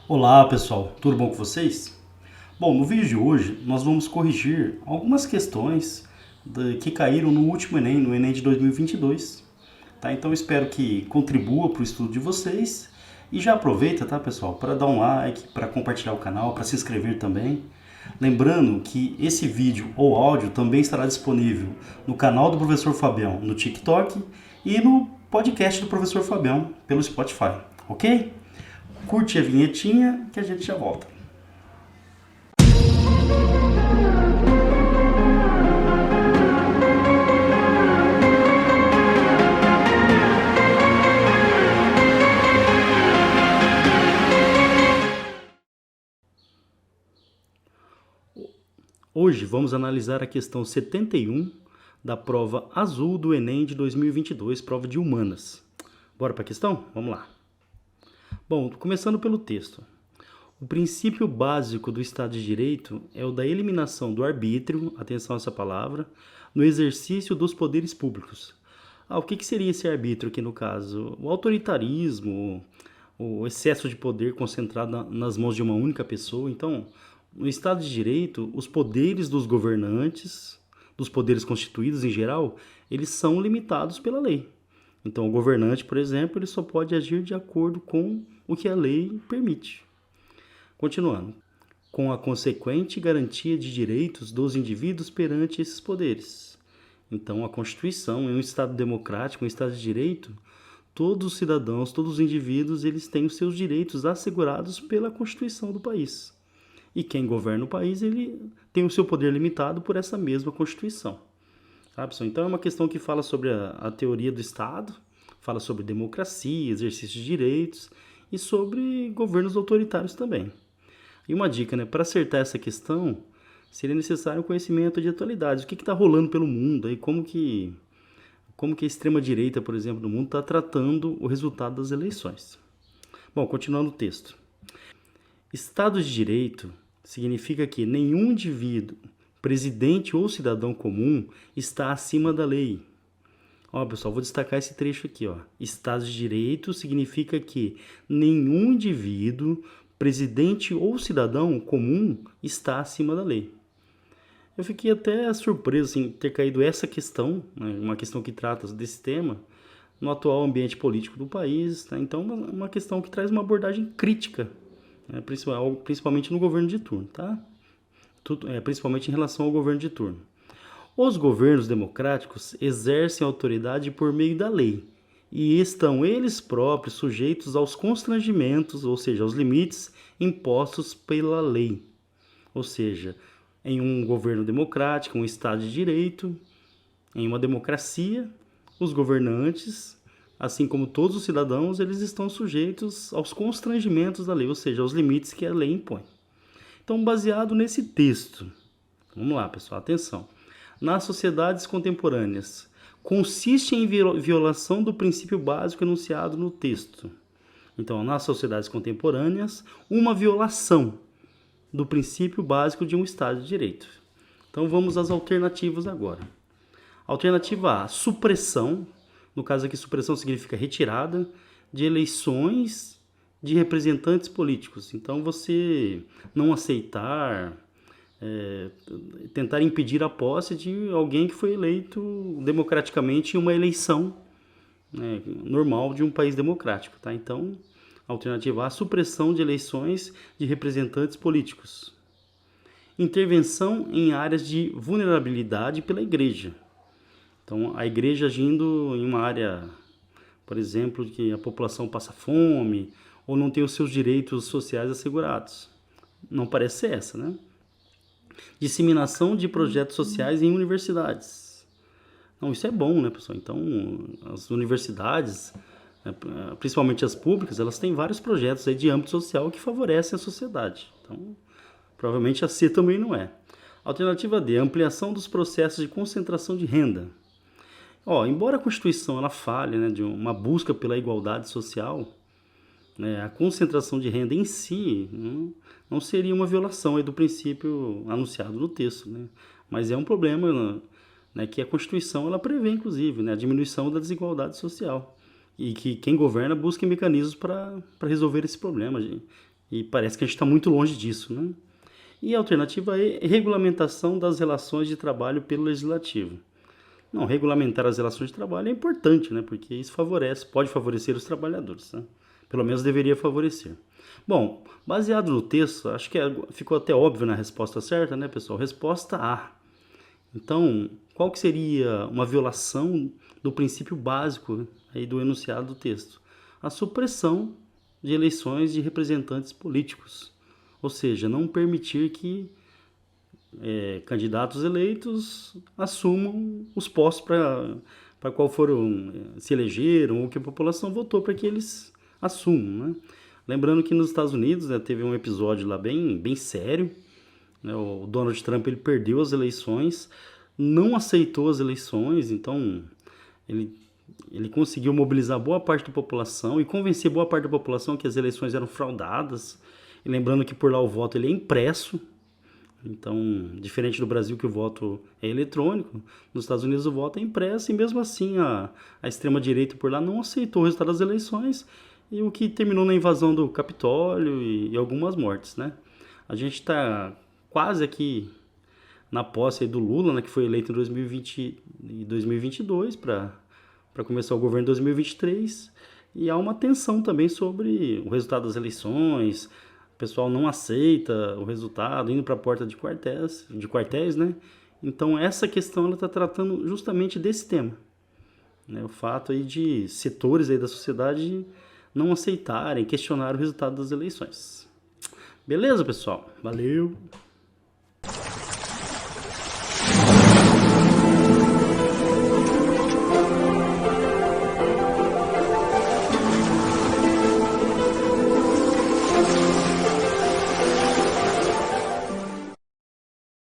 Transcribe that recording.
Olá pessoal, tudo bom com vocês? Bom, no vídeo de hoje nós vamos corrigir algumas questões que caíram no último Enem, no Enem de 2022. Tá? Então espero que contribua para o estudo de vocês e já aproveita, tá pessoal, para dar um like, para compartilhar o canal, para se inscrever também. Lembrando que esse vídeo ou áudio também estará disponível no canal do Professor Fabião no TikTok e no podcast do Professor Fabião pelo Spotify, ok? Curte a vinhetinha que a gente já volta. Hoje vamos analisar a questão 71 da prova azul do Enem de 2022, prova de humanas. Bora para a questão? Vamos lá. Bom, começando pelo texto. O princípio básico do Estado de Direito é o da eliminação do arbítrio, atenção a essa palavra, no exercício dos poderes públicos. O que seria esse arbítrio aqui no caso? O autoritarismo, o excesso de poder concentrado nas mãos de uma única pessoa. Então, no Estado de Direito, os poderes dos governantes, dos poderes constituídos em geral, eles são limitados pela lei. Então, o governante, por exemplo, ele só pode agir de acordo com o que a lei permite. Continuando. Com a consequente garantia de direitos dos indivíduos perante esses poderes. Então, a Constituição, em um Estado democrático, um Estado de Direito, todos os cidadãos, todos os indivíduos, eles têm os seus direitos assegurados pela Constituição do país. E quem governa o país, ele tem o seu poder limitado por essa mesma Constituição. Tá, pessoal? Então é uma questão que fala sobre a teoria do Estado, fala sobre democracia, exercício de direitos e sobre governos autoritários também. E uma dica, né? Para acertar essa questão, seria necessário um conhecimento de atualidades. O que está rolando pelo mundo aí, como que a extrema-direita, por exemplo, do mundo está tratando o resultado das eleições. Bom, continuando o texto. Estado de Direito significa que nenhum indivíduo, presidente ou cidadão comum, está acima da lei. Ó, pessoal, vou destacar esse trecho aqui, ó. Estado de Direito significa que nenhum indivíduo, presidente ou cidadão comum está acima da lei. Eu fiquei até surpreso em ter caído essa questão, né, uma questão que trata desse tema, no atual ambiente político do país. Tá? Então, uma questão que traz uma abordagem crítica, né, principalmente no governo de turno, tá? Principalmente em relação ao governo de turno. Os governos democráticos exercem autoridade por meio da lei e estão eles próprios sujeitos aos constrangimentos, ou seja, aos limites impostos pela lei. Ou seja, em um governo democrático, um Estado de Direito, em uma democracia, os governantes, assim como todos os cidadãos, eles estão sujeitos aos constrangimentos da lei, ou seja, aos limites que a lei impõe. Então, baseado nesse texto, vamos lá, pessoal, atenção. Nas sociedades contemporâneas, consiste em violação do princípio básico enunciado no texto. Então, nas sociedades contemporâneas, uma violação do princípio básico de um Estado de Direito. Então, vamos às alternativas agora. Alternativa A, supressão. No caso aqui, supressão significa retirada de eleições de representantes políticos. Então, você não aceitar, tentar impedir a posse de alguém que foi eleito democraticamente em uma eleição, né, normal de um país democrático. Tá? Então, alternativa A, supressão de eleições de representantes políticos. Intervenção em áreas de vulnerabilidade pela igreja. Então, a igreja agindo em uma área, por exemplo, que a população passa fome ou não tem os seus direitos sociais assegurados. Não parece ser essa, né? Disseminação de projetos sociais em universidades. Não, isso é bom, né, pessoal? Então, as universidades, principalmente as públicas, elas têm vários projetos aí de âmbito social que favorecem a sociedade. Então, provavelmente a C também não é. Alternativa D, ampliação dos processos de concentração de renda. Embora a Constituição ela fale, né, de uma busca pela igualdade social, né, a concentração de renda em si não seria uma violação aí do princípio anunciado no texto, né? Mas é um problema, né, que a Constituição ela prevê, inclusive, né, a diminuição da desigualdade social e que quem governa busque mecanismos para resolver esse problema, E parece que a gente está muito longe disso, né? E a alternativa é regulamentação das relações de trabalho pelo legislativo. Não, regulamentar as relações de trabalho é importante, né? Porque isso pode favorecer os trabalhadores, né? Pelo menos deveria favorecer. Bom, baseado no texto, acho que ficou até óbvio na resposta certa, né, pessoal? Resposta A. Então, qual que seria uma violação do princípio básico aí do enunciado do texto? A supressão de eleições de representantes políticos. Ou seja, não permitir que candidatos eleitos assumam os postos para qual foram, se elegeram ou que a população votou para que eles assumam, né? Lembrando que nos Estados Unidos, né, teve um episódio lá bem sério, né? O Donald Trump ele perdeu as eleições, não aceitou as eleições, então ele conseguiu mobilizar boa parte da população e convencer boa parte da população que as eleições eram fraudadas. E lembrando que por lá o voto ele é impresso, então, diferente do Brasil que o voto é eletrônico, nos Estados Unidos o voto é impresso e mesmo assim a extrema-direita por lá não aceitou o resultado das eleições, e o que terminou na invasão do Capitólio e algumas mortes, né? A gente está quase aqui na posse aí do Lula, né, que foi eleito em 2020 e 2022 para começar o governo em 2023, e há uma tensão também sobre o resultado das eleições. O pessoal não aceita o resultado, indo para a porta de quartéis, né? Então essa questão ela está tratando justamente desse tema, né? O fato aí de setores aí da sociedade não aceitarem, questionar o resultado das eleições. Beleza, pessoal? Valeu!